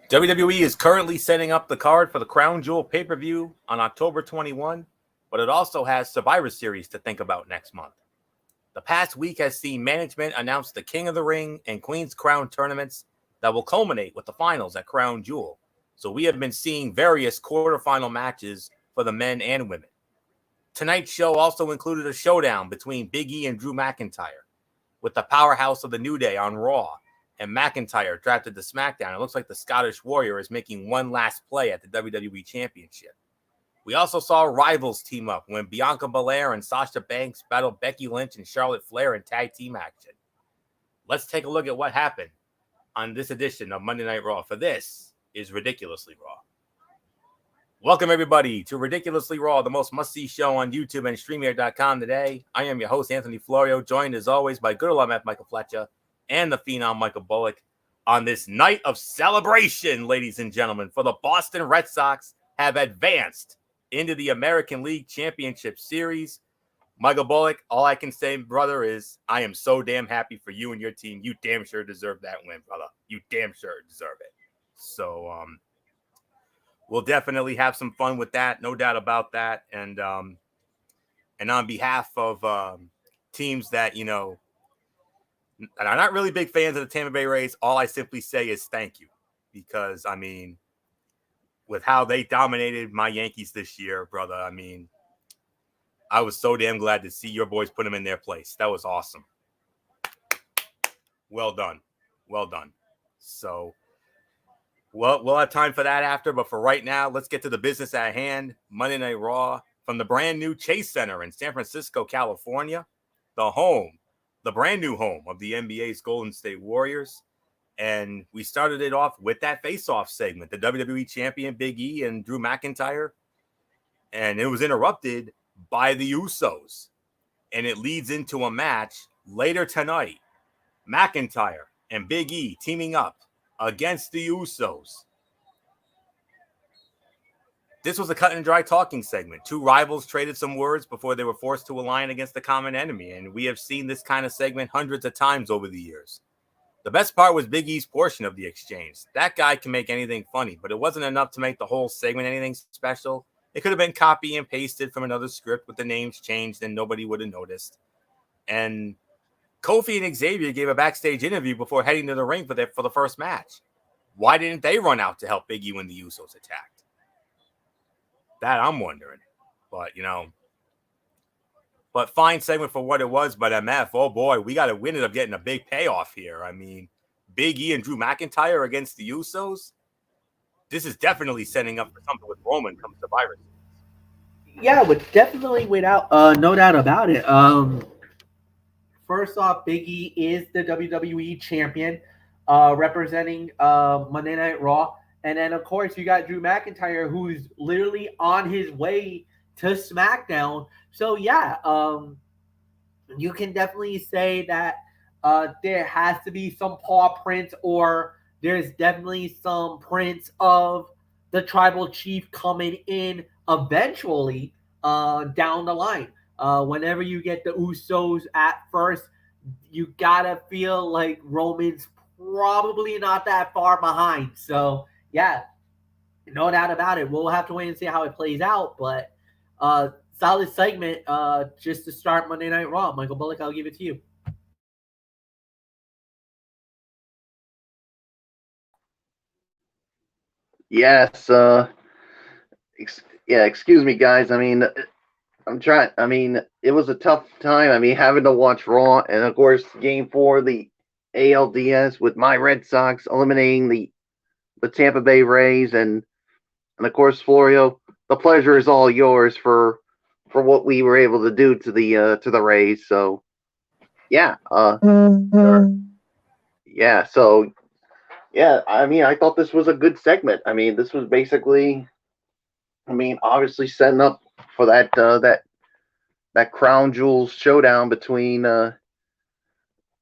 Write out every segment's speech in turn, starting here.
WWE is currently setting up the card for the Crown Jewel pay-per-view on October 21, but it also has Survivor Series to think about next month. The past week has seen management announce the King of the Ring and Queen's Crown tournaments that will culminate with the finals at Crown Jewel. So we have been seeing various quarterfinal matches for the men and women. Tonight's show also included a showdown between Big E and Drew McIntyre, with the powerhouse of the New Day on Raw and McIntyre drafted to SmackDown. It looks like the Scottish Warrior is making one last play at the WWE Championship. We also saw rivals team up when Bianca Belair and Sasha Banks battled Becky Lynch and Charlotte Flair in tag team action. Let's take a look at what happened on this edition of Monday Night Raw, for this is Ridiculously Raw. Welcome, everybody, to Ridiculously Raw, the most must-see show on YouTube and StreamYard.com today. I am your host, Anthony Florio, joined as always by good old MF Michael Fletcher and the Phenom Michael Bullock on this night of celebration, ladies and gentlemen, for the Boston Red Sox have advanced into the American League Championship Series. Michael Bullock, all I can say, brother, is I am so damn happy for you and your team. You damn sure deserve that win, brother. You damn sure deserve it. So, we'll definitely have some fun with that, no doubt about that. And on behalf of teams that, you know, and are not really big fans of the Tampa Bay Rays, all I simply say is thank you. Because, I mean, with how they dominated my Yankees this year, brother, I mean, I was so damn glad to see your boys put them in their place. That was awesome. Well done. Well done. So, well, we'll have time for that after, but for right now, let's get to the business at hand. Monday Night Raw from the brand new Chase Center in San Francisco, California, the brand new home of the NBA's Golden State Warriors. And we started it off with that face-off segment, the WWE champion Big E and Drew McIntyre. And it was interrupted by the Usos. And it leads into a match later tonight. McIntyre and Big E teaming up against the Usos. This was a cut and dry talking segment. Two rivals traded some words before they were forced to align against the common enemy. And we have seen this kind of segment hundreds of times over the years. The best part was Big E's portion of the exchange. That guy can make anything funny, but it wasn't enough to make the whole segment anything special. It could have been copy and pasted from another script with the names changed and nobody would have noticed. And Kofi and Xavier gave a backstage interview before heading to the ring for the first match. Why didn't they run out to help Big E when the Usos attacked? That I'm wondering. But, you know, but fine segment for what it was. But MF, oh boy, we ended up getting a big payoff here. I mean, Big E and Drew McIntyre against the Usos. This is definitely setting up for something with Roman come Survivor Series. Yeah, definitely without no doubt about it. First off, Big E is the WWE champion, representing Monday Night Raw. And then, of course, you got Drew McIntyre, who's literally on his way to SmackDown. So, yeah, you can definitely say that there has to be some paw prints, or there's definitely some prints of the Tribal Chief coming in eventually down the line. Whenever you get the Usos at first, you gotta feel like Roman's probably not that far behind. So, yeah, no doubt about it. We'll have to wait and see how it plays out. But solid segment just to start Monday Night Raw. Michael Bullock, I'll give it to you. Yes. Excuse me, guys. I mean, it was a tough time. I mean, having to watch Raw, and of course, Game 4, the ALDS with my Red Sox eliminating the Tampa Bay Rays, and of course, Florio, the pleasure is all yours for what we were able to do to the Rays. So, yeah, yeah. So, yeah, I mean, I thought this was a good segment. I mean, this was basically, obviously setting up for that Crown Jewels showdown between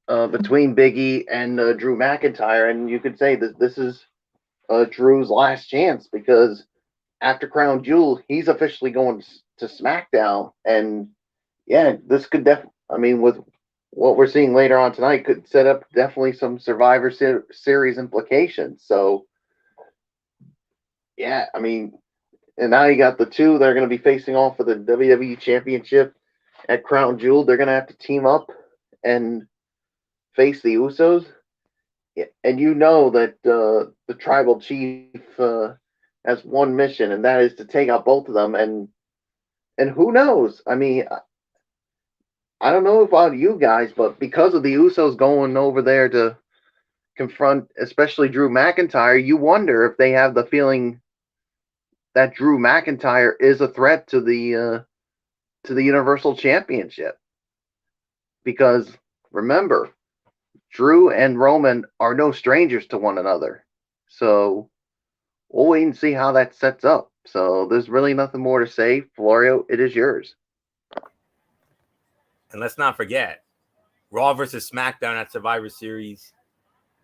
Big E and Drew McIntyre, and you could say that this is Drew's last chance, because after Crown Jewel, he's officially going to SmackDown, and yeah, this could with what we're seeing later on tonight, could set up definitely some Survivor Series implications. So, Yeah, I mean, and now you got the two that are going to be facing off for the WWE Championship at Crown Jewel. They're going to have to team up and face the Usos. Yeah, and you know that the tribal chief has one mission, and that is to take out both of them. And who knows? I mean, I don't know about you guys, but because of the Usos going over there to confront, especially Drew McIntyre, you wonder if they have the feeling that Drew McIntyre is a threat to the Universal Championship. Because remember, Drew and Roman are no strangers to one another. So we'll wait and see how that sets up. So there's really nothing more to say. Florio, it is yours. And let's not forget, Raw versus SmackDown at Survivor Series.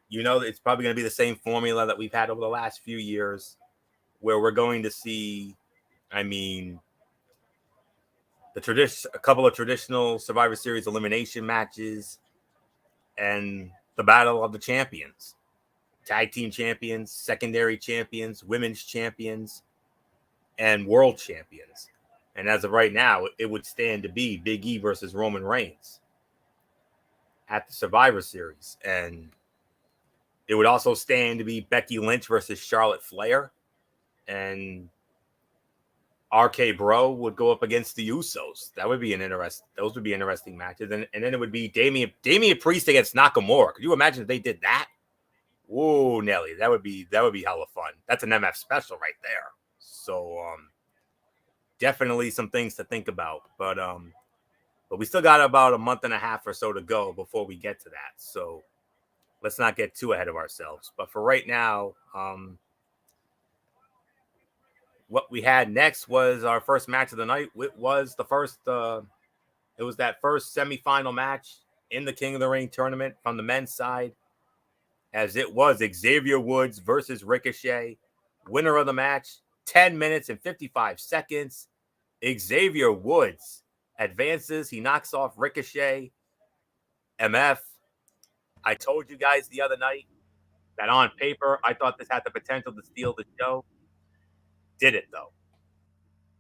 You know, it's probably going to be the same formula that we've had over the last few years, where we're going to see, I mean, a couple of traditional Survivor Series elimination matches and the battle of the champions, tag team champions, secondary champions, women's champions, and world champions. And as of right now, it would stand to be Big E versus Roman Reigns at the Survivor Series. And it would also stand to be Becky Lynch versus Charlotte Flair. And RK Bro would go up against the Usos. That would be those would be interesting matches. And then it would be Damian Priest against Nakamura. Could you imagine if they did that? Whoa, Nelly, that would be hella fun. That's an MF special right there. So definitely some things to think about. But we still got about a month and a half or so to go before we get to that. So let's not get too ahead of ourselves. But for right now, what we had next was our first match of the night. It was that first semifinal match in the King of the Ring tournament from the men's side, as it was Xavier Woods versus Ricochet. Winner of the match, 10 minutes and 55 seconds. Xavier Woods advances. He knocks off Ricochet. MF, I told you guys the other night that on paper, I thought this had the potential to steal the show. Did it, though.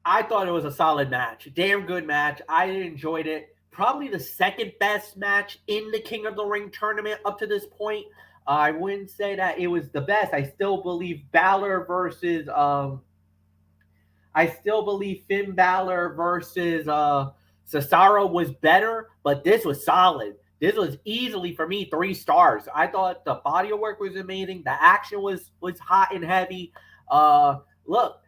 I thought it was a solid match. Damn good match. I enjoyed it. Probably the second best match in the King of the Ring tournament up to this point. I wouldn't say that it was the best. I still believe Finn Balor versus Cesaro was better, but this was solid. This was easily, for me, 3 stars. I thought the body of work was amazing. The action was hot and heavy. Look,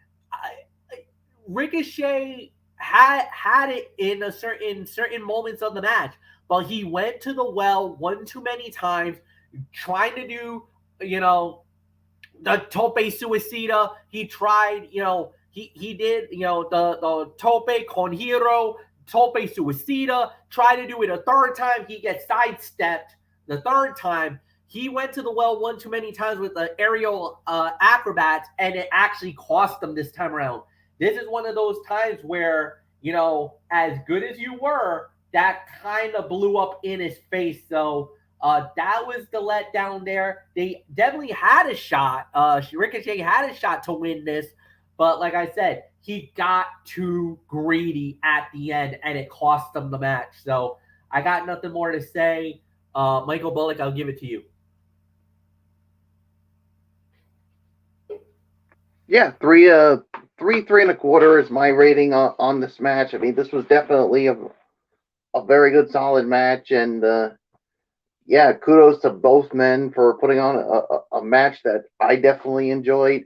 Ricochet had it in certain moments of the match, but he went to the well one too many times, trying to do, the tope suicida. He tried, he did, the tope con hero, tope suicida, tried to do it a third time. He gets sidestepped the third time. He went to the well one too many times with the aerial acrobats, and it actually cost him this time around. This is one of those times where, as good as you were, that kind of blew up in his face. So that was the letdown there. They definitely had a shot. Ricochet had a shot to win this. But like I said, he got too greedy at the end, and it cost him the match. So I got nothing more to say. Michael Bullock, I'll give it to you. Yeah, three and a quarter is my rating on this match. I mean, this was definitely a very good, solid match, and yeah, kudos to both men for putting on a match that I definitely enjoyed.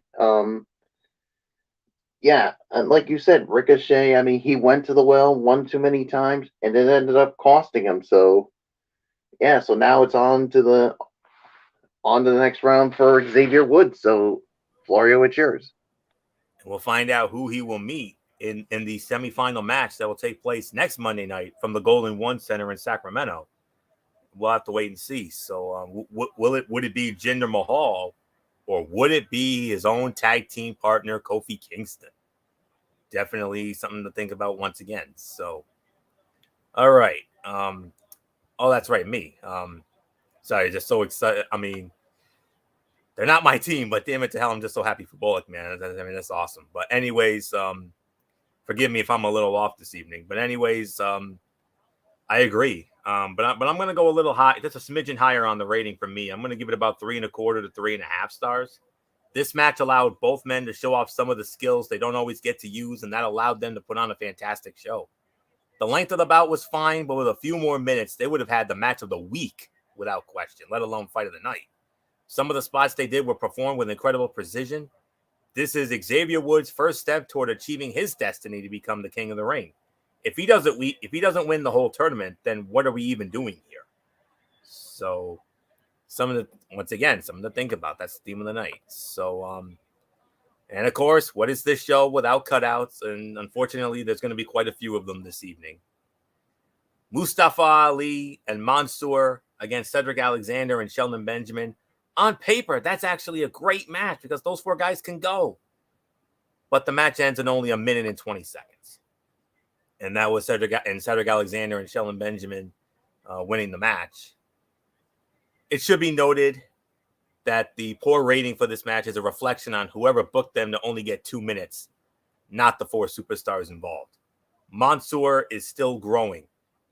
Yeah, and like you said, Ricochet, I mean, he went to the well one too many times, and it ended up costing him. So, yeah, so now it's on to the next round for Xavier Woods. So, Florio, it's yours. And we'll find out who he will meet in the semifinal match that will take place next Monday night from the Golden One Center in Sacramento. We'll have to wait and see. So, would it be Jinder Mahal, or would it be his own tag team partner, Kofi Kingston? Definitely something to think about once again. So, all right. Oh, that's right, me. Sorry, just so excited. I mean, They're not my team, but damn it to hell, I'm just so happy for Bullock, man. I mean, that's awesome. But anyways, forgive me if I'm a little off this evening. But anyways, I agree. But I'm going to go a little high, just a smidgen higher on the rating for me. I'm going to give it about 3.25 to 3.5 stars. This match allowed both men to show off some of the skills they don't always get to use, and that allowed them to put on a fantastic show. The length of the bout was fine, but with a few more minutes, they would have had the match of the week without question, let alone fight of the night. Some of the spots they did were performed with incredible precision. This is Xavier Woods' first step toward achieving his destiny to become the king of the ring. If he doesn't win the whole tournament, then what are we even doing here? So, something to think about. That's the theme of the night. So, and of course, what is this show without cutouts? And unfortunately, there's going to be quite a few of them this evening. Mustafa Ali and Mansoor against Cedric Alexander and Shelton Benjamin. On paper, that's actually a great match because those four guys can go. But the match ends in only 1 minute and 20 seconds. And that was Cedric Alexander and Shelton Benjamin winning the match. It should be noted that the poor rating for this match is a reflection on whoever booked them to only get 2 minutes, not the four superstars involved. Mansoor is still growing,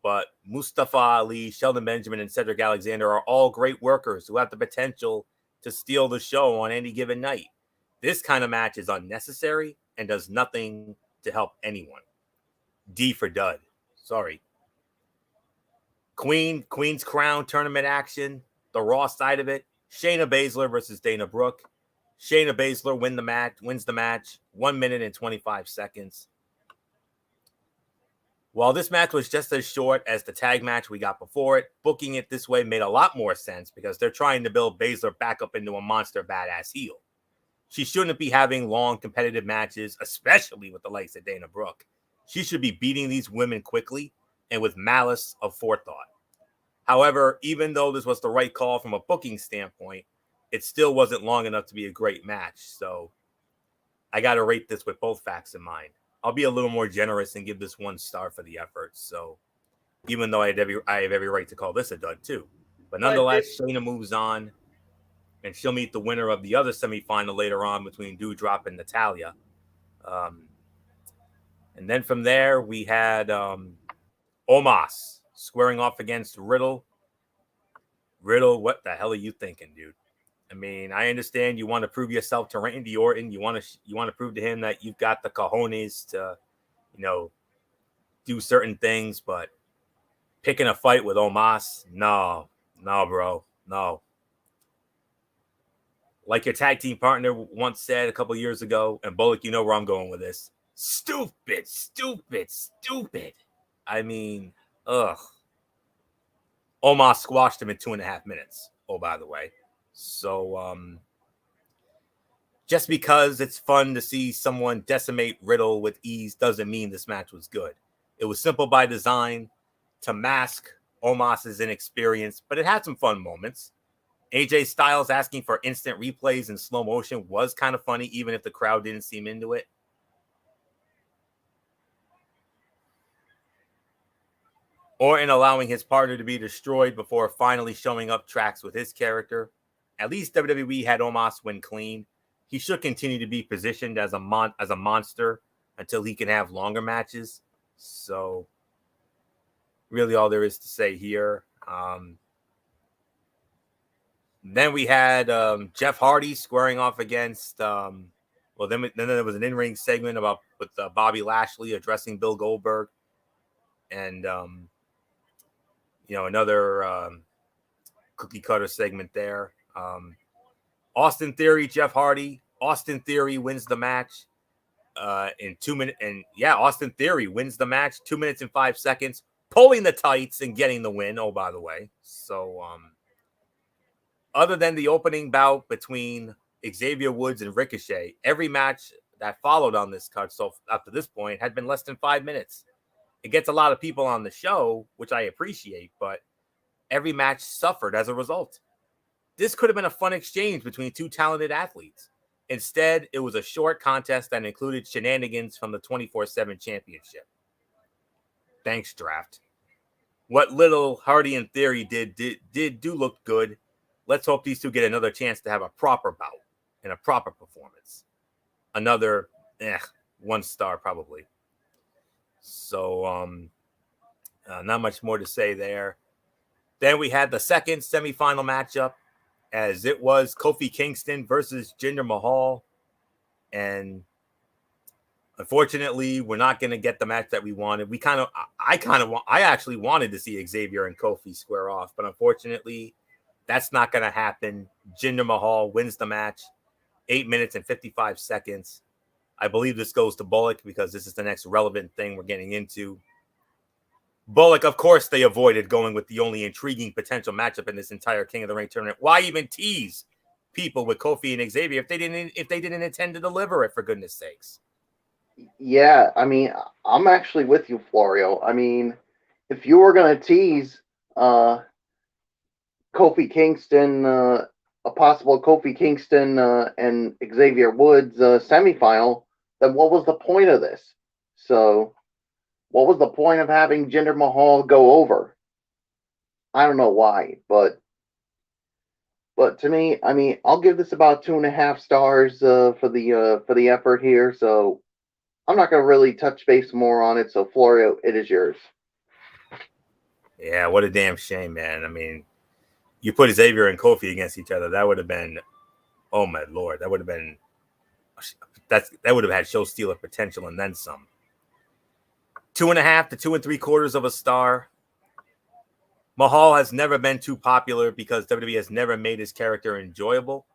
but Mustafa Ali, Shelton Benjamin, and Cedric Alexander are all great workers who have the potential to steal the show on any given night. This kind of match is unnecessary and does nothing to help anyone. D for dud. Sorry. Queen's Crown tournament action, the Raw side of it. Shayna Baszler versus Dana Brooke. Shayna Baszler wins the match, 1 minute and 25 seconds. While this match was just as short as the tag match we got before it, booking it this way made a lot more sense because they're trying to build Baszler back up into a monster badass heel. She shouldn't be having long competitive matches, especially with the likes of Dana Brooke. She should be beating these women quickly and with malice of forethought. However, even though this was the right call from a booking standpoint, it still wasn't long enough to be a great match. So I got to rate this with both facts in mind. I'll be a little more generous and give this 1 star for the effort. So even though I have every right to call this a dud too. But nonetheless, Shayna moves on and she'll meet the winner of the other semifinal later on between Doudrop and Natalya. And then from there, we had Omos squaring off against Riddle. Riddle, what the hell are you thinking, dude? I mean, I understand you want to prove yourself to Randy Orton. You want to prove to him that you've got the cojones to, do certain things. But picking a fight with Omos, no, bro, no. Like your tag team partner once said a couple years ago, and Bullock, you know where I'm going with this. Stupid. I mean, ugh. Omos squashed him in 2.5 minutes. Oh, by the way. So, just because it's fun to see someone decimate Riddle with ease doesn't mean this match was good. It was simple by design to mask Omos's inexperience, but it had some fun moments. AJ Styles asking for instant replays in slow motion was kind of funny, even if the crowd didn't seem into it. Orton allowing his partner to be destroyed before finally showing up tracks with his character. At least WWE had Omos win clean. He should continue to be positioned as a monster until he can have longer matches. So, really all there is to say here. Then we had Jeff Hardy squaring off against. Then there was an in-ring segment with Bobby Lashley addressing Bill Goldberg, and another cookie cutter segment there. Austin Theory, Jeff Hardy. Austin Theory wins the match in 2 minutes. And yeah, Austin Theory wins the match 2 minutes and 5 seconds, pulling the tights and getting the win. Oh, by the way. So, other than the opening bout between Xavier Woods and Ricochet, every match that followed on this card, so up to this point, had been less than 5 minutes. It gets a lot of people on the show, which I appreciate, but every match suffered as a result. This could have been a fun exchange between two talented athletes. Instead, it was a short contest that included shenanigans from the 24/7 championship. Thanks, Draft. What little Hardy and Theory did look good, let's hope these two get another chance to have a proper bout and a proper performance. Another 1 star probably. So not much more to say there. Then we had the second semifinal matchup, as it was Kofi Kingston versus Jinder Mahal. And unfortunately, we're not going to get the match that we wanted. I actually wanted to see Xavier and Kofi square off, but unfortunately, that's not going to happen. Jinder Mahal wins the match, 8 minutes and 55 seconds. I believe this goes to Bullock because this is the next relevant thing we're getting into. Bullock, of course, they avoided going with the only intriguing potential matchup in this entire King of the Ring tournament. Why even tease people with Kofi and Xavier if they didn't intend to deliver it, for goodness sakes? Yeah, I mean, I'm actually with you, Florio. I mean, if you were going to tease Kofi Kingston, a possible Kofi Kingston and Xavier Woods semifinal, then what was the point of this? So, what was the point of having Jinder Mahal go over? I don't know why, but to me, I mean, I'll give this about 2.5 stars for the effort here. So, I'm not going to really touch base more on it. So, Florio, it is yours. Yeah, what a damn shame, man. I mean, you put Xavier and Kofi against each other, that would have been, oh my Lord, that would have had show stealer potential and then some. 2.5 to 2 3/4 of a star. Mahal has never been too popular because WWE has never made his character enjoyable.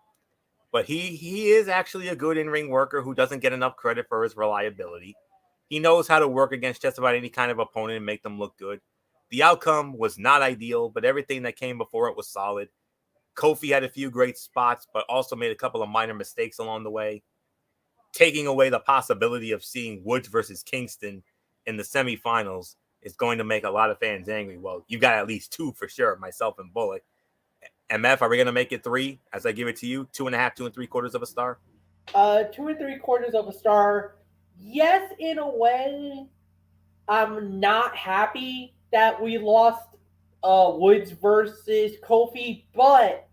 But he is actually a good in-ring worker who doesn't get enough credit for his reliability. He knows how to work against just about any kind of opponent and make them look good. The outcome was not ideal, but everything that came before it was solid. Kofi had a few great spots, but also made a couple of minor mistakes along the way. Taking away the possibility of seeing Woods versus Kingston in the semifinals is going to make a lot of fans angry. Well, you got at least 2 for sure, myself and Bullock. MF, are we going to make it 3 as I give it to you? 2.5, 2 3/4 of a star? 2 3/4 of a star. Yes, in a way. I'm not happy that we lost Woods versus Kofi, but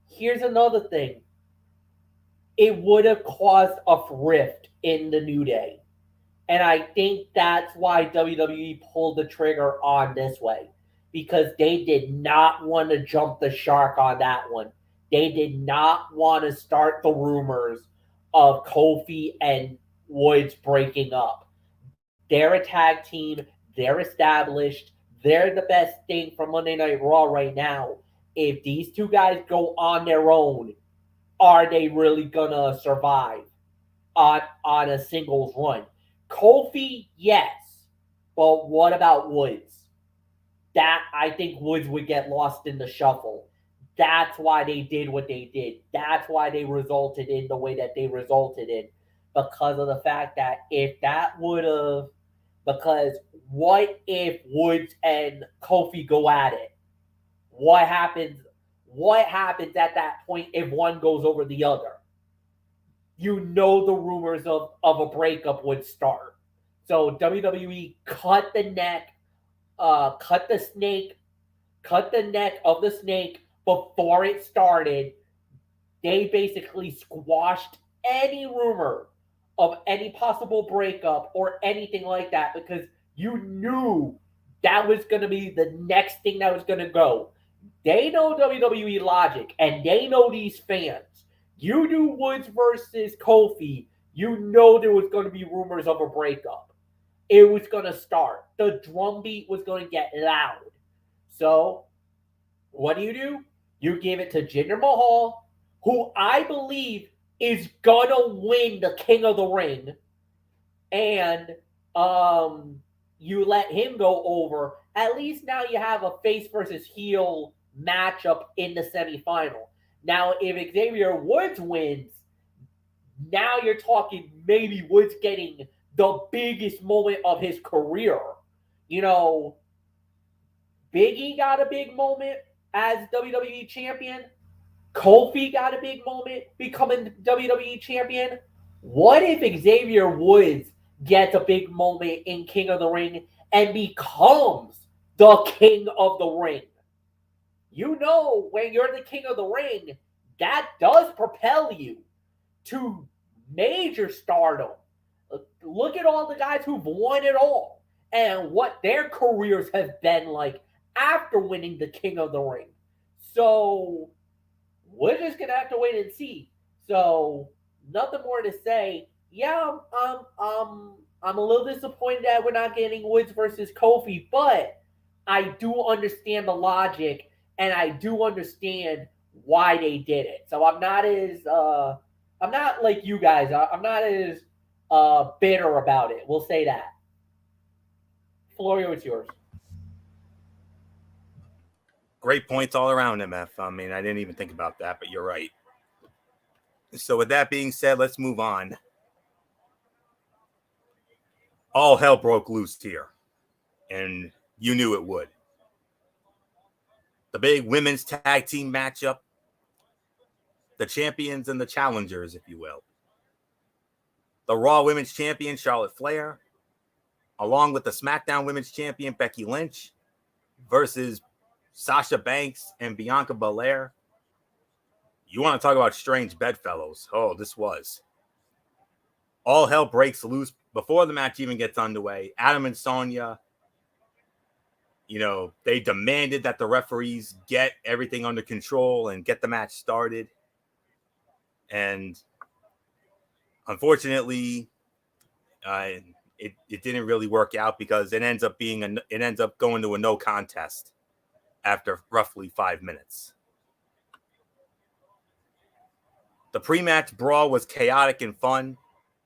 here's another thing. It would have caused a rift in the New Day. And I think that's why WWE pulled the trigger on this way. Because they did not want to jump the shark on that one. They did not want to start the rumors of Kofi and Woods breaking up. They're a tag team. They're established. They're the best thing for Monday Night Raw right now. If these two guys go on their own, are they really going to survive on a singles run? Kofi, yes. But what about Woods? That I think Woods would get lost in the shuffle. That's why they did what they did. That's why they resulted in the way that they resulted in. Because of the fact that because what if Woods and Kofi go at it? What happens at that point if one goes over the other? You know the rumors of a breakup would start. So WWE cut the neck cut the neck of the snake before it started. They basically squashed any rumor of any possible breakup or anything like that because you knew that was going to be the next thing that was going to go. They know WWE logic and they know these fans. You do Woods versus Kofi, you know there was going to be rumors of a breakup. It was going to start. The drumbeat was going to get loud. So, what do? You give it to Jinder Mahal, who I believe is going to win the King of the Ring. And you let him go over. At least now you have a face versus heel matchup in the semifinal. Now, if Xavier Woods wins, now you're talking maybe Woods getting the biggest moment of his career. You know, Big E got a big moment as WWE champion. Kofi got a big moment becoming WWE champion. What if Xavier Woods gets a big moment in King of the Ring and becomes the King of the Ring? you know, when you're the king of the ring, that does propel you to major stardom. Look at all the guys who've won it all and what their careers have been like after winning the king of the ring. So we're just gonna have to wait and see. So nothing more to say. Yeah, I'm a little disappointed that we're not getting Woods versus Kofi, but I do understand the logic and I do understand why they did it. So I'm not like you guys. I'm not as bitter about it. We'll say that. Florio, it's yours. Great points all around, MF. I mean, I didn't even think about that, but you're right. So with that being said, let's move on. All hell broke loose here, and you knew it would. The big women's tag team matchup, the champions and the challengers, if you will. The Raw Women's Champion, Charlotte Flair, along with the SmackDown Women's Champion, Becky Lynch, versus Sasha Banks and Bianca Belair. You want to talk about strange bedfellows? Oh, this was. All hell breaks loose before the match even gets underway. Adam and Sonya, they demanded that the referees get everything under control and get the match started. And unfortunately, it didn't really work out because it ends up going to a no contest after roughly 5 minutes. The pre-match brawl was chaotic and fun,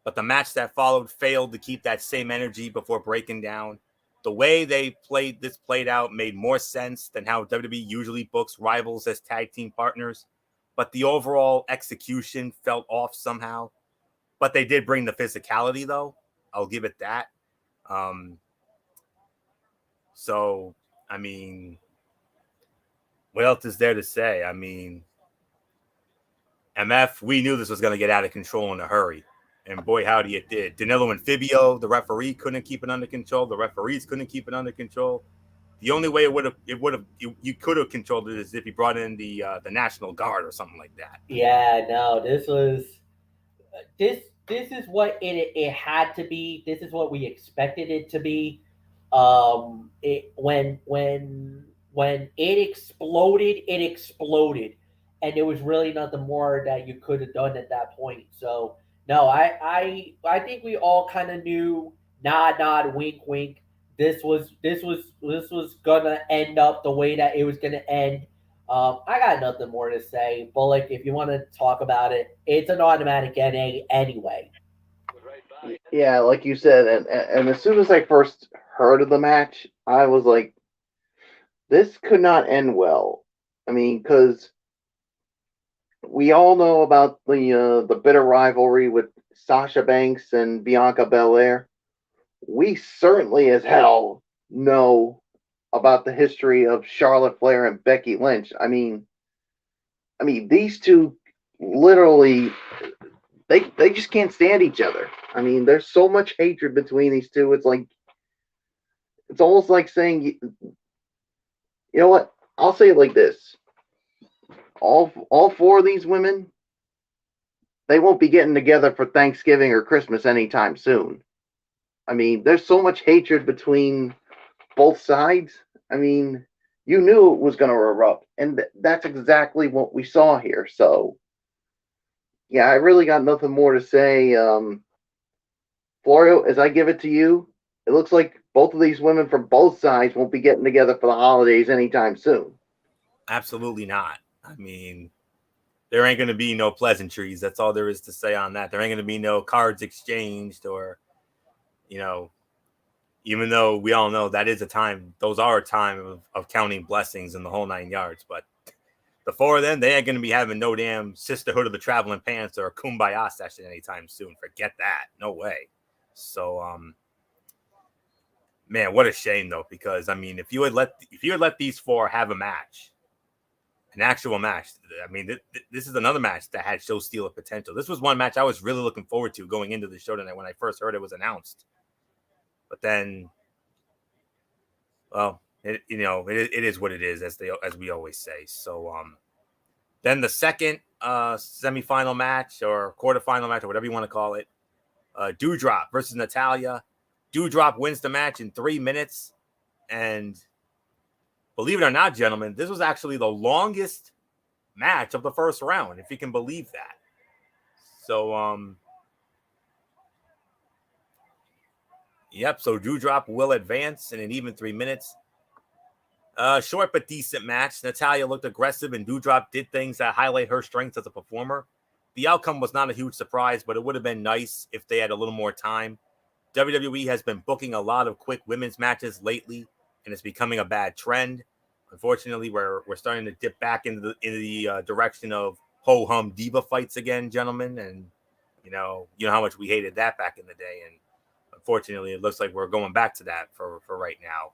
but the match that followed failed to keep that same energy before breaking down. The way they played out made more sense than how WWE usually books rivals as tag team partners, but the overall execution felt off somehow. But they did bring the physicality, though. I'll give it that. So, I mean, what else is there to say? I mean, MF, we knew this was going to get out of control in a hurry. And boy, howdy it did. Danilo and Fibio, the referee, couldn't keep it under control. The referees couldn't keep it under control. The only way you could have controlled it is if you brought in the National Guard or something like that. Yeah, no, this is what it had to be. This is what we expected it to be. When it exploded, and there was really nothing more that you could have done at that point. So no, I think we all kind of knew, nod, wink, wink. This was gonna end up the way that it was gonna end. I got nothing more to say. Bullock, if you want to talk about it, it's an automatic NA anyway. Yeah, like you said, and as soon as I first heard of the match, I was like, this could not end well. I mean, because we all know about the bitter rivalry with Sasha Banks and Bianca Belair. We certainly as hell know about the history of Charlotte Flair and Becky Lynch. I mean these two literally they just can't stand each other. I mean, there's so much hatred between these two. It's almost like saying, you know what? I'll say it like this. All four of these women, they won't be getting together for Thanksgiving or Christmas anytime soon. I mean, there's so much hatred between both sides. I mean, you knew it was going to erupt, and that's exactly what we saw here. So, yeah, I really got nothing more to say. Florio, as I give it to you, it looks like both of these women from both sides won't be getting together for the holidays anytime soon. Absolutely not. I mean, there ain't going to be no pleasantries. That's all there is to say on that. There ain't going to be no cards exchanged or, even though we all know that is a time, those are a time of counting blessings in the whole 9 yards. But the four of them, they ain't going to be having no damn Sisterhood of the Traveling Pants or a Kumbaya session anytime soon. Forget that. No way. So, man, what a shame though, because I mean, if you had let these four have a match, an actual match, I mean, this is another match that had show stealer potential. This was one match I was really looking forward to going into the show tonight when I first heard it was announced. But then, well, it is what it is, as we always say. So then the second semifinal match or quarterfinal match or whatever you want to call it, Doudrop versus Natalya. Doudrop wins the match in 3 minutes, and believe it or not, gentlemen, this was actually the longest match of the first round, if you can believe that. So yep, so Doudrop will advance in an even 3 minutes. Short but decent match. Natalya looked aggressive, and Doudrop did things that highlight her strengths as a performer. The outcome was not a huge surprise, but it would have been nice if they had a little more time. WWE has been booking a lot of quick women's matches lately, and it's becoming a bad trend. Unfortunately, we're starting to dip back into the direction of ho-hum diva fights again, gentlemen, and you know how much we hated that back in the day, and unfortunately, it looks like we're going back to that for right now.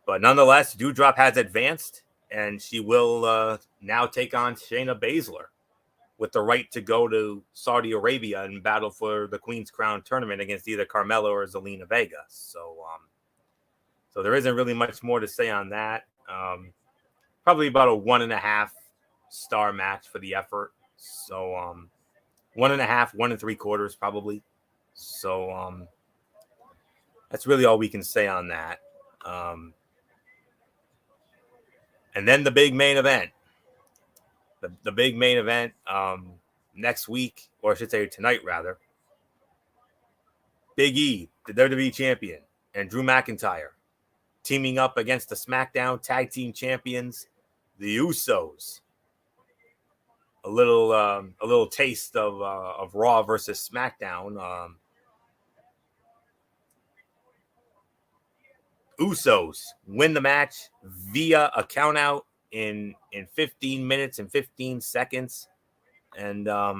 But nonetheless, Doudrop has advanced, and she will now take on Shayna Baszler with the right to go to Saudi Arabia and battle for the Queen's Crown tournament against either Carmella or Zelina Vega. So there isn't really much more to say on that. Probably about a 1.5 star match for the effort. So 1.5, 1 3/4 probably. So that's really all we can say on that. And then the big main event. The big main event next week, or I should say tonight, rather. Big E, the WWE champion, and Drew McIntyre teaming up against the SmackDown Tag Team Champions, the Usos. A little taste of Raw versus SmackDown. Usos win the match via a countout in 15 minutes and 15 seconds. And I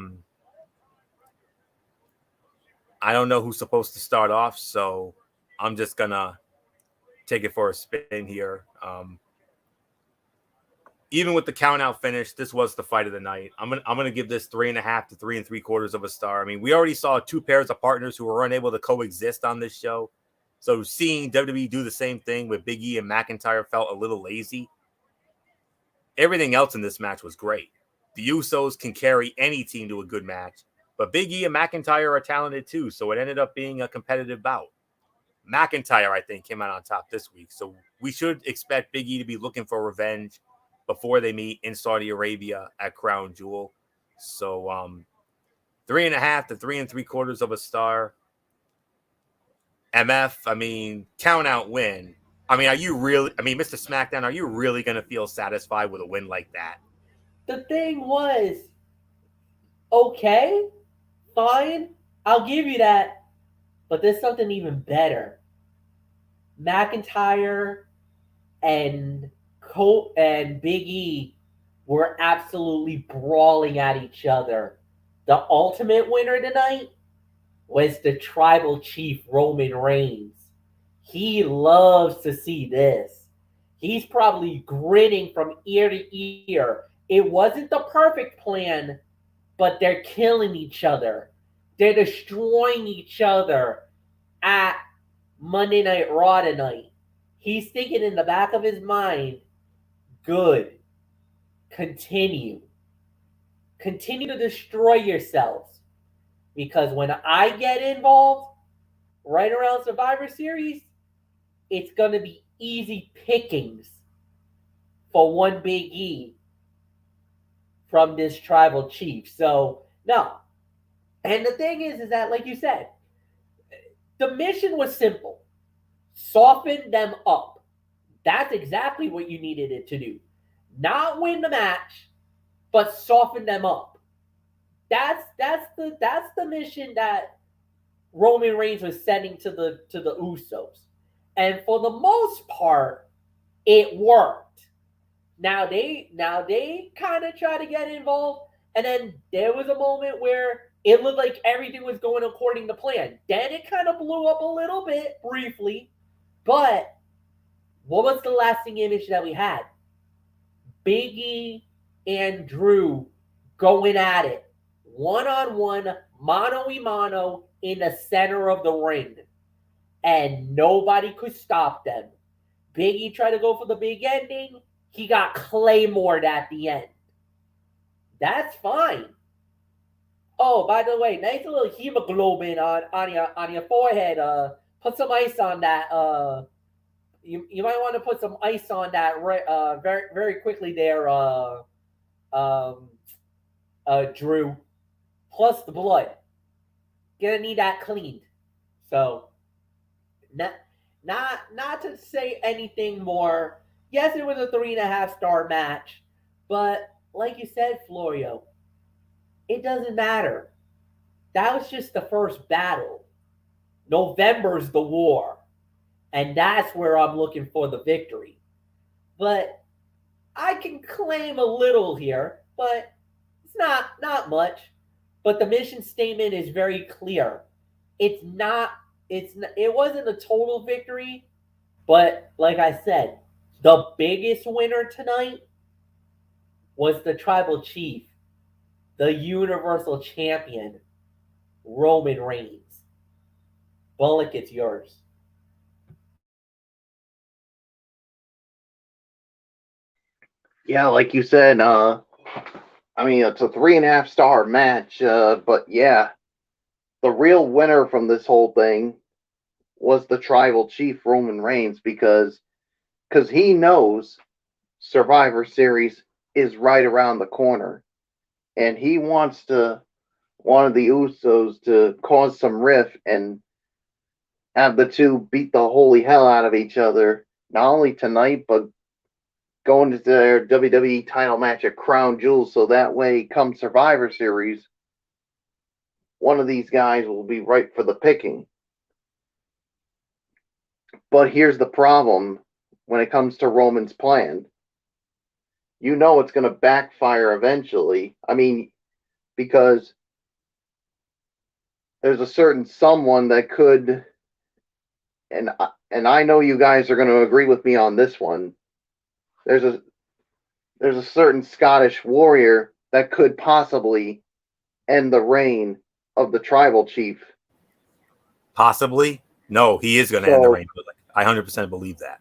don't know who's supposed to start off, so I'm just going to take it for a spin here. Even with the countout finish, this was the fight of the night. I'm gonna give this 3.5 to 3 3/4 of a star. I mean, we already saw two pairs of partners who were unable to coexist on this show. So seeing WWE do the same thing with Big E and McIntyre felt a little lazy. Everything else in this match was great. The Usos can carry any team to a good match, but Big E and McIntyre are talented too, so it ended up being a competitive bout. McIntyre, I think, came out on top this week, so we should expect Big E to be looking for revenge before they meet in Saudi Arabia at Crown Jewel. So 3.5 to 3 3/4 of a star. MF, I mean, count out win. I mean, Mr. SmackDown, are you really going to feel satisfied with a win like that? The thing was, okay, fine, I'll give you that. But there's something even better. McIntyre and Big E were absolutely brawling at each other. The ultimate winner tonight was the tribal chief Roman Reigns. He loves to see this. He's probably grinning from ear to ear. It wasn't the perfect plan, but they're killing each other. They're destroying each other at Monday Night Raw tonight. He's thinking in the back of his mind, good. Continue. Continue to destroy yourselves. Because when I get involved, right around Survivor Series, it's going to be easy pickings for one Big E from this tribal chief. So, no. And the thing is that, like you said, the mission was simple. Soften them up. That's exactly what you needed it to do. Not win the match, but soften them up. That's the mission that Roman Reigns was sending to the Usos. And for the most part, it worked. Now they kind of try to get involved, and then there was a moment where it looked like everything was going according to plan. Then it kind of blew up a little bit briefly, but what was the lasting image that we had? Big E and Drew going at it, one-on-one, mano-a-mano in the center of the ring. And nobody could stop them. Biggie tried to go for the big ending. He got Claymored at the end. That's fine. Oh, by the way, nice little hemoglobin on your forehead. Put some ice on that. You might want to put some ice on that very very quickly there. Um, Drew. Plus the blood. Gonna need that cleaned. So, not to say anything more. Yes, it was a 3.5 star match, but like you said, Florio, it doesn't matter. That was just the first battle. November's the war, and that's where I'm looking for the victory. But I can claim a little here, but it's not much. But the mission statement is very clear. It's not. It wasn't a total victory, but like I said, the biggest winner tonight was the tribal chief, the universal champion, Roman Reigns. Bullock, it's yours. Yeah, like you said, I mean, it's a 3.5 star match, but yeah, the real winner from this whole thing was the tribal chief Roman Reigns because he knows Survivor Series is right around the corner, and he wants one of the Usos to cause some rift and have the two beat the holy hell out of each other, not only tonight but going to their WWE title match at Crown Jewel, so that way, come Survivor Series, one of these guys will be right for the picking. But here's the problem when it comes to Roman's plan. You know it's going to backfire eventually. I mean, because there's a certain someone that could, and I know you guys are going to agree with me on this one. There's a certain Scottish warrior that could possibly end the reign of the tribal chief. Possibly. No, he is going to end the reign. I 100% believe that.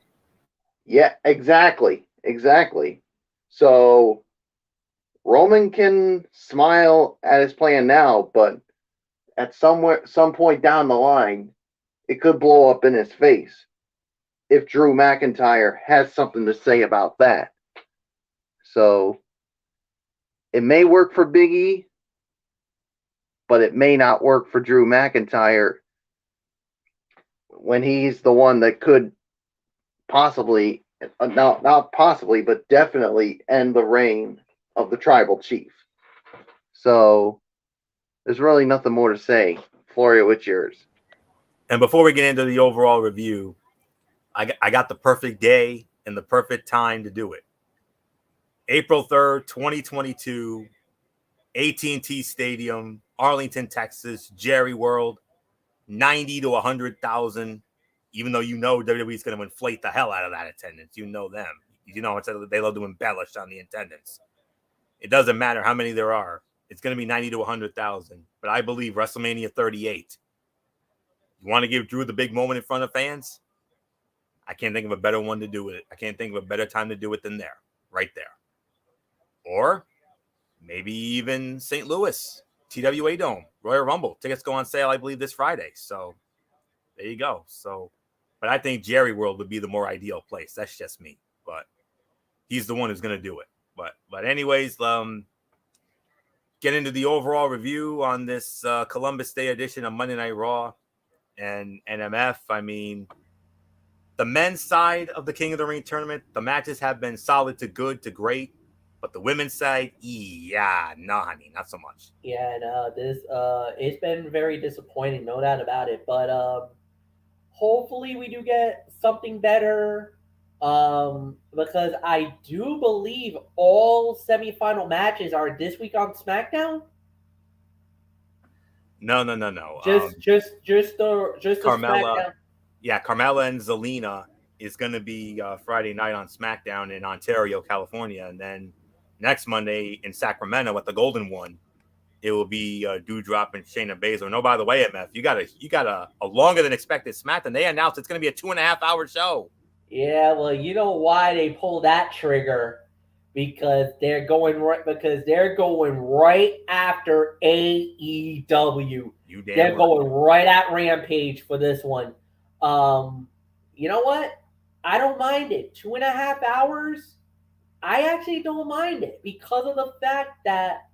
Yeah, exactly. So Roman can smile at his plan now, but at some point down the line, it could blow up in his face if Drew McIntyre has something to say about that. So it may work for Big E, but it may not work for Drew McIntyre when he's the one that could possibly, not possibly, but definitely end the reign of the tribal chief. So there's really nothing more to say. Florio, it's yours. And before we get into the overall review, I got the perfect day and the perfect time to do it. April 3rd, 2022, AT&T Stadium, Arlington, Texas, Jerry World, 90 to 100,000. Even though you know WWE is going to inflate the hell out of that attendance. You know them. You know they love to embellish on the attendance. It doesn't matter how many there are. It's going to be 90 to 100,000. But I believe WrestleMania 38. You want to give Drew the big moment in front of fans? I can't think of a better one to do it. I can't think of a better time to do it than there. Right there. Or maybe even St. Louis, TWA Dome, Royal Rumble. Tickets go on sale, I believe, this Friday. So there you go. So, but I think Jerry World would be the more ideal place. That's just me. But he's the one who's going to do it. But anyways, get into the overall review on this Columbus Day edition of Monday Night Raw and NMF. I mean, the men's side of the King of the Ring tournament, the matches have been solid to good to great. But the women's side, no, honey, not so much. Yeah, no, it's been very disappointing, no doubt about it. But hopefully we do get something better. Because I do believe all semifinal matches are this week on SmackDown. No. Just the Carmella. SmackDown. Yeah, Carmella and Zelina is going to be Friday night on SmackDown in Ontario, California, and then next Monday in Sacramento at the Golden One, it will be Doudrop and Shayna Baszler. No, by the way, MF, you got a longer than expected SmackDown. They announced it's going to be a 2.5 hour show. Yeah, well, you know why they pull that trigger? Because they're going right after AEW. You damn They're right. going right at Rampage for this one. You know what? I don't mind it. 2.5 hours. I actually don't mind it because of the fact that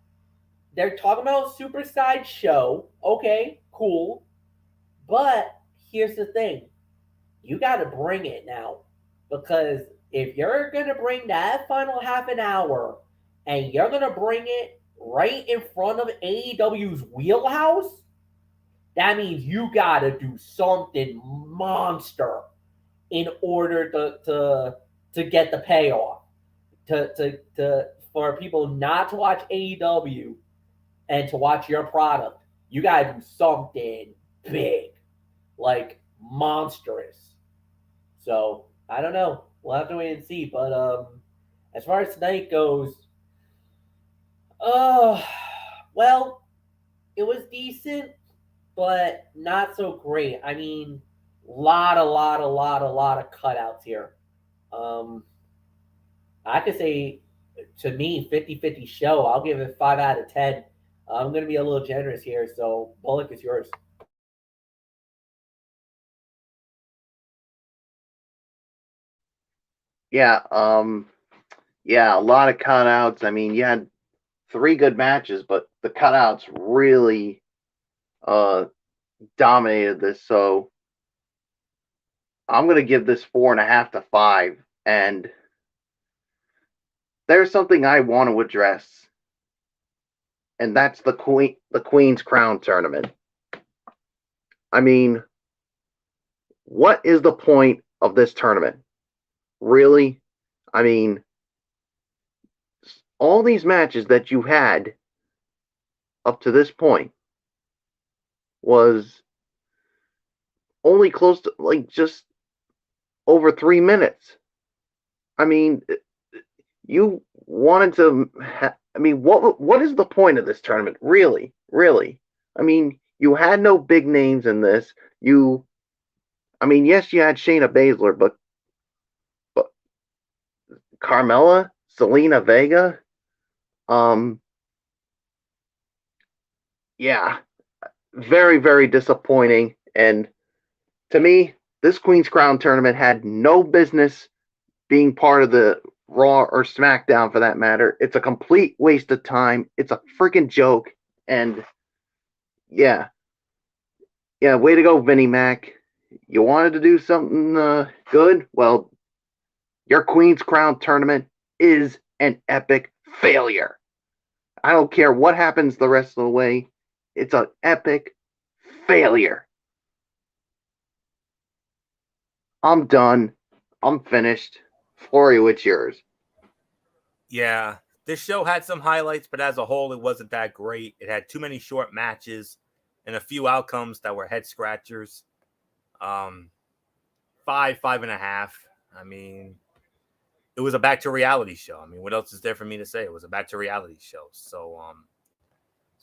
they're talking about a super side show. Okay, cool. But here's the thing. You got to bring it now. Because if you're going to bring that final half an hour and you're going to bring it right in front of AEW's wheelhouse, that means you got to do something monster in order to get the payoff. To for people not to watch AEW and to watch your product, you got to do something big, like monstrous. So I don't know. We'll have to wait and see. But as far as tonight goes, uh, well, it was decent, but not so great. I mean, lot of cutouts here. Um, I could say to me 50-50 show. I'll give it 5 out of 10. I'm going to be a little generous here. So Bullock is yours. Yeah, yeah, a lot of cutouts. I mean, you had 3 good matches, but the cutouts really dominated this. So I'm gonna give this 4.5 to 5. And there's something I want to address, and that's the Queen's Crown tournament. I mean, what is the point of this tournament? Really? I mean, all these matches that you had up to this point was only close to like just over 3 minutes. I mean, you wanted to. I mean, what is the point of this tournament? Really, really? I mean, you had no big names in this. I mean, yes, you had Shayna Baszler, but Carmella, Selena Vega, um, yeah, very, very disappointing. And to me, this Queen's Crown tournament had no business being part of the Raw or SmackDown for that matter. It's a complete waste of time. It's a freaking joke. And yeah, yeah, way to go, Vinnie Mac. You wanted to do something good? Well, your Queen's Crown tournament is an epic failure. I don't care what happens the rest of the way. It's an epic failure. I'm done. I'm finished. Florio, it's yours. Yeah, this show had some highlights, but as a whole, it wasn't that great. It had too many short matches and a few outcomes that were head scratchers. 5.5. I mean, it was a back to reality show. I mean, what else is there for me to say? It was a back to reality show. So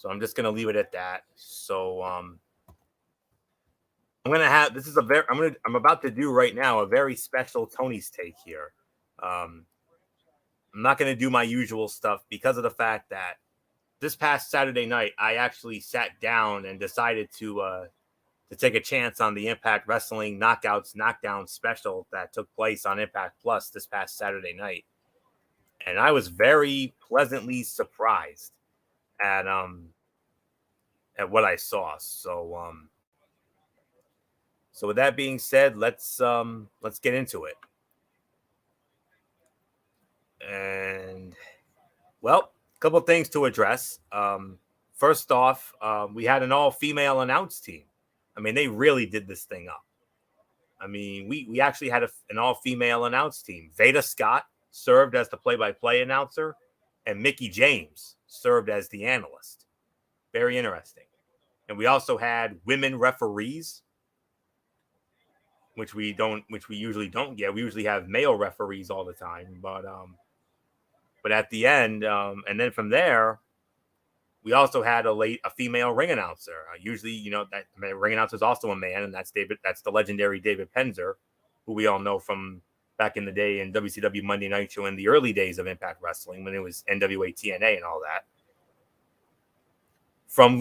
I'm just gonna leave it at that. So I'm gonna have this is a very I'm about to do right now a very special Tony's take here. I'm not gonna do my usual stuff because of the fact that this past Saturday night I actually sat down and decided to take a chance on the Impact Wrestling Knockouts Knockdown special that took place on Impact Plus this past Saturday night. And I was very pleasantly surprised at what I saw. So with that being said, let's get into it. And well, a couple of things to address. First off, we had an all-female announce team. I mean, they really did this thing up. I mean, we actually had an all-female announce team. Veda Scott served as the play-by-play announcer, and Mickie James served as the analyst. Very interesting. And we also had women referees, which we usually don't get. We usually have male referees all the time, but at the end, and then from there, we also had a female ring announcer. Usually, that ring announcer is also a man, and that's the legendary David Penzer, who we all know from back in the day in WCW Monday Night Show in the early days of Impact Wrestling when it was NWA TNA and all that. From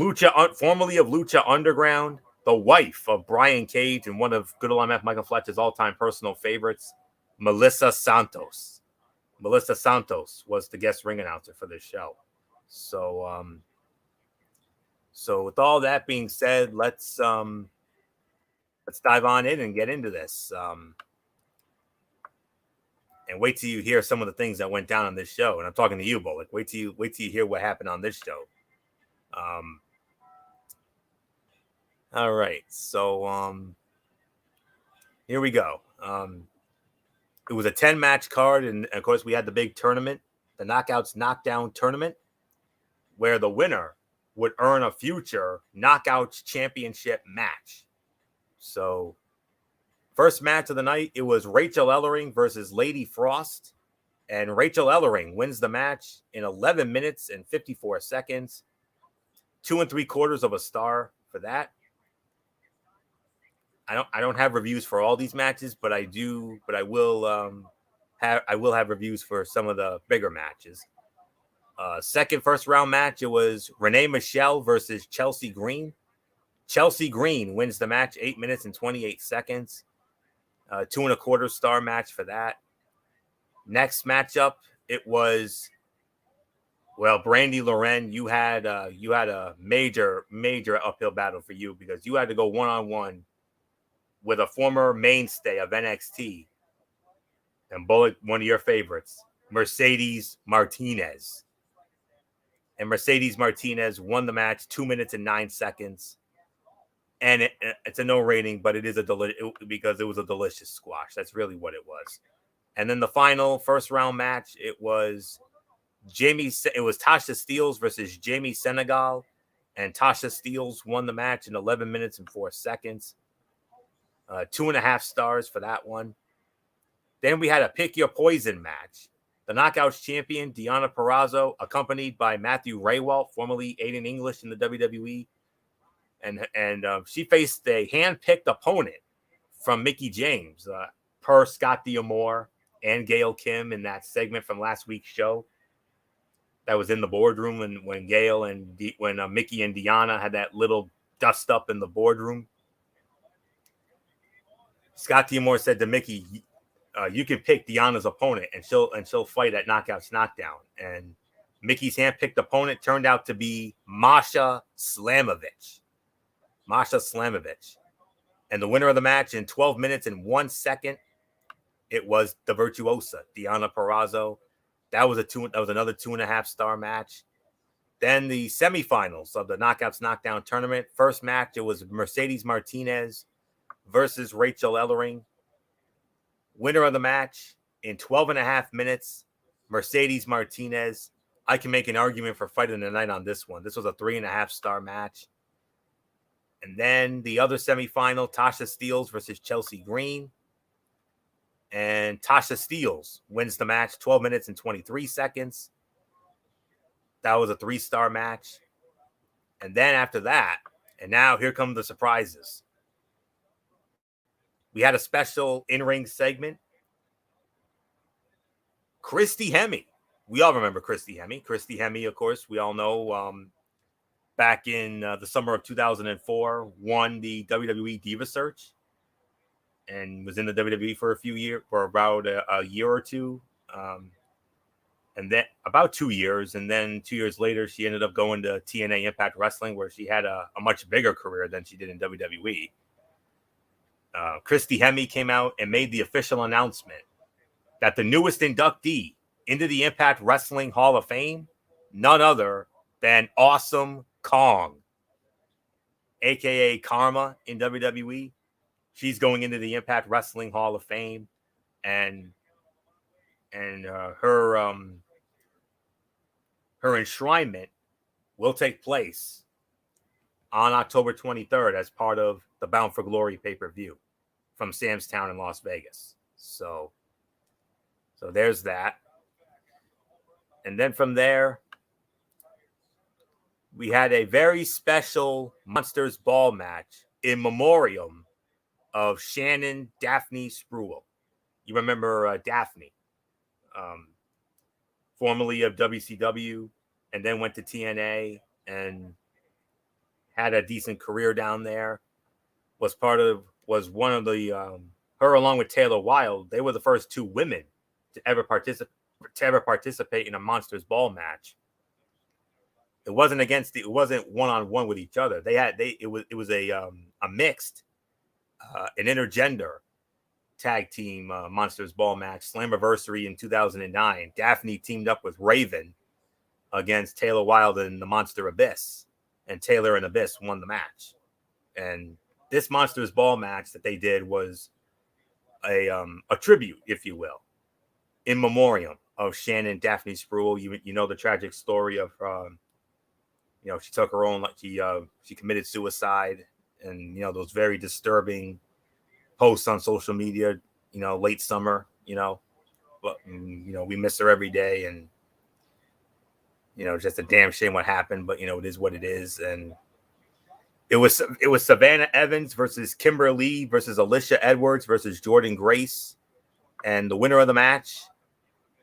formerly of Lucha Underground, the wife of Brian Cage and one of Good Old MF Michael Fletcher's all-time personal favorites, Melissa Santos. Melissa Santos was the guest ring announcer for this show. So, so with all that being said, let's dive on in and get into this. And wait till you hear some of the things that went down on this show. And I'm talking to you, Bullock. Wait till you hear what happened on this show. All right, so here we go. It was a 10-match card, and of course we had the big tournament, the Knockouts Knockdown tournament, where the winner would earn a future Knockouts championship match. So, first match of the night, it was Rachel Ellering versus Lady Frost, and Rachel Ellering wins the match in 11 minutes and 54 seconds. 2 3/4 of a star for that. I don't have reviews for all these matches, but I will have reviews for some of the bigger matches. Second first round match, it was Renee Michelle versus Chelsea Green. Chelsea Green wins the match, 8 minutes and 28 seconds. 2 1/4 star match for that. Next matchup, it was, well, Brandy Loren. You had a major uphill battle for you because you had to go one-on-one with a former mainstay of NXT and Bullock, one of your favorites, Mercedes Martinez. And Mercedes Martinez won the match 2 minutes and 9 seconds. And it's a no rating, but it is because it was a delicious squash. That's really what it was. And then the final first round match, it was Tasha Steelz versus Jamie Senegal, and Tasha Steelz won the match in 11 minutes and 4 seconds. 2.5 stars for that one. Then we had a Pick Your Poison match. The Knockouts champion, Deonna Purrazzo, accompanied by Matthew Raywalt, formerly Aiden English in the WWE. And she faced a hand-picked opponent from Mickie James, per Scott D'Amore and Gail Kim in that segment from last week's show that was in the boardroom when Gail and Mickie and Deonna had that little dust up in the boardroom. Scott D'Amore said to Mickie, "You can pick Deonna's opponent, and she'll fight at Knockouts Knockdown." And Mickey's handpicked opponent turned out to be Masha Slamovich. And the winner of the match in 12 minutes and 1 second, it was the virtuosa Deonna Purrazzo. That was another 2.5 star match. Then the semifinals of the Knockouts Knockdown tournament. First match, it was Mercedes Martinez versus Rachel Ellering. Winner of the match in 12.5 minutes, Mercedes Martinez. I can make an argument for fight of the night on this one. This was a 3.5 star match. And then the other semifinal, Tasha Steelz versus Chelsea Green. And Tasha Steelz wins the match, 12 minutes and 23 seconds. That was a 3-star match. And then after that, and now here come the surprises. We had a special in-ring segment. Christy Hemme. We all remember Christy Hemme. Christy Hemme, of course, we all know, back in the summer of 2004, won the WWE Diva Search and was in the WWE for about a year or two. And then about 2 years. And then 2 years later, she ended up going to TNA Impact Wrestling, where she had a much bigger career than she did in WWE. Christy Hemme came out and made the official announcement that the newest inductee into the Impact Wrestling Hall of Fame, none other than Awesome Kong, aka Karma in WWE. She's going into the Impact Wrestling Hall of Fame, and her enshrinement will take place on October 23rd as part of the Bound for Glory pay-per-view from Sam's Town in Las Vegas. So there's that. And then from there, we had a very special Monsters Ball match in memoriam of Shannon Daphne Spruill. You remember Daphne, formerly of WCW, and then went to TNA and had a decent career down there. Was one of the her along with Taylor Wilde. They were the first two women to ever participate in a Monsters Ball match. It wasn't one-on-one with each other. It was a mixed, an intergender tag team Monsters Ball match, Slammiversary in 2009. Daphne teamed up with Raven against Taylor Wilde and the Monster Abyss, and Taylor and Abyss won the match. And this Monsters Ball match that they did was a tribute, if you will, in memoriam of Shannon Daphne Spruill. You know the tragic story of she took her own, she committed suicide, and those very disturbing posts on social media, late summer, but we miss her every day, and just a damn shame what happened, but it is what it is. And it was Savannah Evans versus Kimberly versus Alicia Edwards versus Jordan Grace, and the winner of the match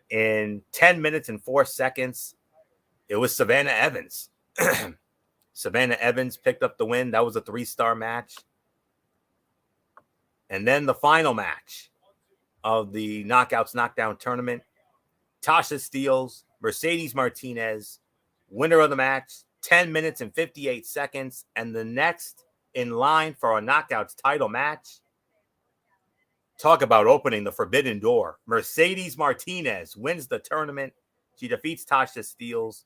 in 10 minutes and 4 seconds, it was Savannah Evans. Savannah Evans picked up the win. That was a 3-star match. And then the final match of the Knockouts Knockdown tournament, Tasha Steelz, Mercedes Martinez, winner of the match, 10 minutes and 58 seconds. And the next in line for a Knockouts title match, talk about opening the forbidden door. Mercedes Martinez wins the tournament. She defeats Tasha Steelz.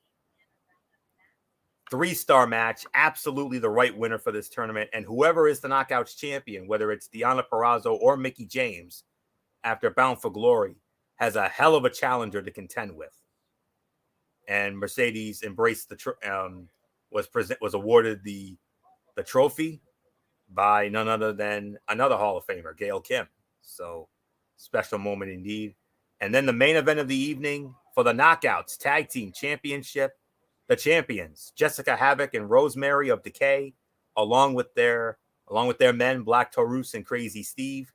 3-star match, absolutely the right winner for this tournament. And whoever is the Knockouts champion, whether it's Deonna Purrazzo or Mickie James, after Bound for Glory, has a hell of a challenger to contend with. And Mercedes embraced was awarded the trophy by none other than another Hall of Famer, Gail Kim. So special moment indeed. And then the main event of the evening for the Knockouts Tag Team Championship. The champions, Jessica Havoc and Rosemary of Decay, along with their men, Black Taurus and Crazy Steve,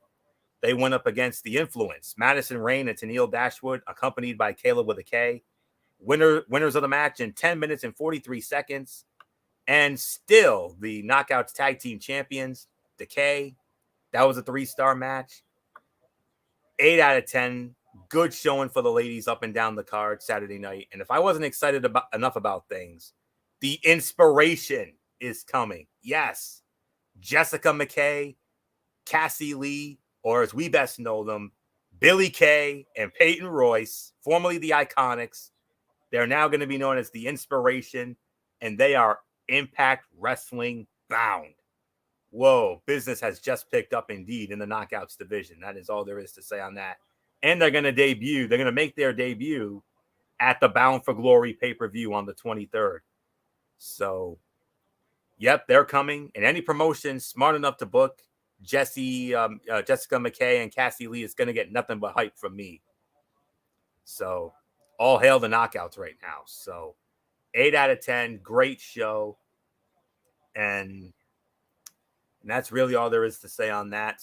they went up against the Influence, Madison Rayne and Tennille Dashwood, accompanied by Caleb with a K. Winners of the match in 10 minutes and 43 seconds. And still the Knockouts Tag Team Champions, Decay. That was a 3-star match. 8 out of 10. Good showing for the ladies up and down the card Saturday night. And if I wasn't excited enough about things, the inspiration is coming. Yes. Jessica McKay, Cassie Lee, or as we best know them, Billie Kay and Peyton Royce, formerly the Iconics. They're now going to be known as the Inspiration, and they are Impact Wrestling bound. Whoa, business has just picked up indeed in the Knockouts division. That is all there is to say on that. And they're going to debut. They're going to make their debut at the Bound for Glory pay-per-view on the 23rd. So, yep, they're coming. And any promotion smart enough to book Jessica McKay and Cassie Lee is going to get nothing but hype from me. So, all hail the Knockouts right now. So, 8 out of 10, great show. And that's really all there is to say on that.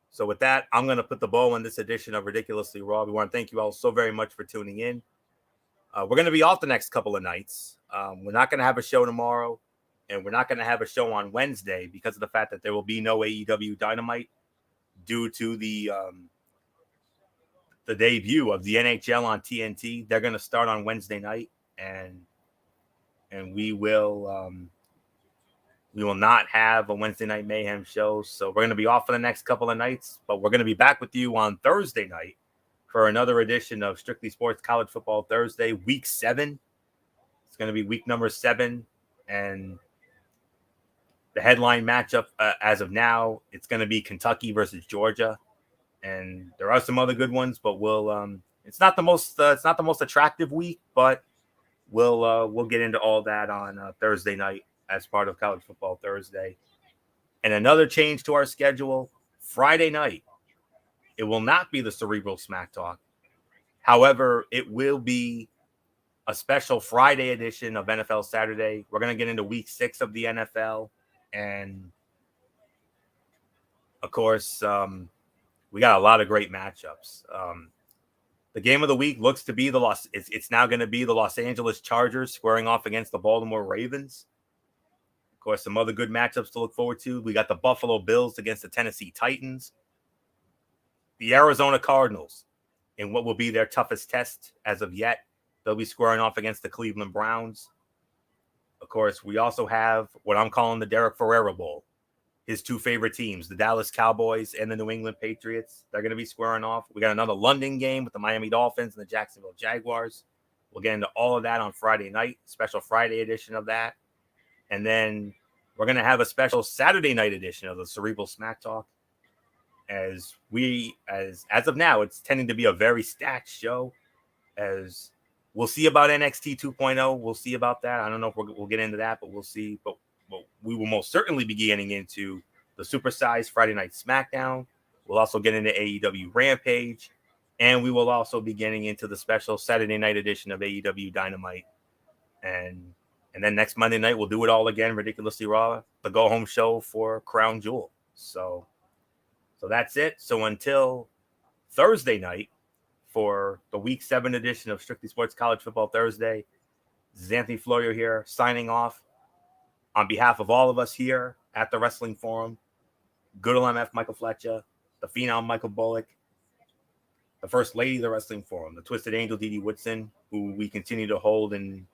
So with that, I'm going to put the bow on this edition of Ridiculously Raw. We want to thank you all so very much for tuning in. We're going to be off the next couple of nights. We're not going to have a show tomorrow, and we're not going to have a show on Wednesday because of the fact that there will be no AEW Dynamite due to the debut of the NHL on TNT. They're going to start on Wednesday night, and we will not have a Wednesday Night Mayhem show. So we're going to be off for the next couple of nights, but we're going to be back with you on Thursday night for another edition of Strictly Sports College Football Thursday, week 7. It's going to be week number 7. And the headline matchup as of now, it's going to be Kentucky versus Georgia. And there are some other good ones, but it's not the most attractive week, but we'll get into all that on Thursday night as part of College Football Thursday. And another change to our schedule, Friday night. It will not be the Cerebral Smack Talk. However, it will be a special Friday edition of NFL Saturday. We're going to get into week 6 of the NFL. And, of course, we got a lot of great matchups. The game of the week looks to be it's now going to be the Los Angeles Chargers squaring off against the Baltimore Ravens. Of course, some other good matchups to look forward to. We got the Buffalo Bills against the Tennessee Titans. The Arizona Cardinals, in what will be their toughest test as of yet, they'll be squaring off against the Cleveland Browns. Of course, we also have what I'm calling the Derek Ferreira Bowl. His two favorite teams, the Dallas Cowboys and the New England Patriots. They're going to be squaring off. We got another London game with the Miami Dolphins and the Jacksonville Jaguars. We'll get into all of that on Friday night, special Friday edition of that. And then we're going to have a special Saturday night edition of the Cerebral Smack Talk. As of now, it's tending to be a very stacked show. As we'll see about NXT 2.0. We'll see about that. I don't know if we'll get into that, but we'll see. But we will most certainly be getting into the supersized Friday Night SmackDown. We'll also get into AEW Rampage. And we will also be getting into the special Saturday night edition of AEW Dynamite. And then next Monday night, we'll do it all again, Ridiculously Raw, the go-home show for Crown Jewel. So that's it. So until Thursday night for the Week 7 edition of Strictly Sports College Football Thursday, this is Anthony Florio here, signing off. On behalf of all of us here at the Wrestling Forum, Good Old MF Michael Fletcher, the Phenom Michael Bullock, the First Lady of the Wrestling Forum, the Twisted Angel Dee Dee Woodson, who we continue to hold in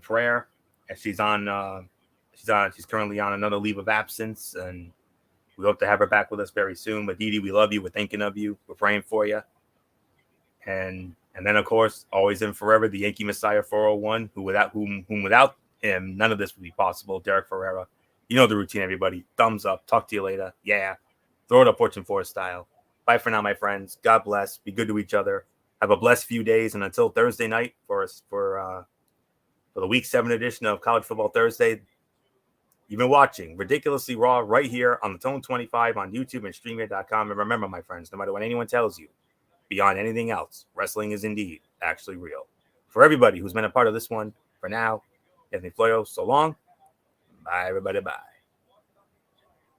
prayer as she's currently on another leave of absence, and we hope to have her back with us very soon. But Dee Dee, we love you. We're thinking of you. We're praying for you. And then, of course, always and forever, the Yankee Messiah 401, without him, none of this would be possible. Derek Ferreira. You know the routine, everybody. Thumbs up. Talk to you later. Yeah. Throw it up Fortune 4 style. Bye for now, my friends. God bless. Be good to each other. Have a blessed few days. And until Thursday night for the Week 7 edition of College Football Thursday, you've been watching Ridiculously Raw right here on the Tone 25 on YouTube and StreamYard.com. And remember, my friends, no matter what anyone tells you, beyond anything else, wrestling is indeed actually real. For everybody who's been a part of this one, for now, Anthony Florio, so long. Bye, everybody. Bye.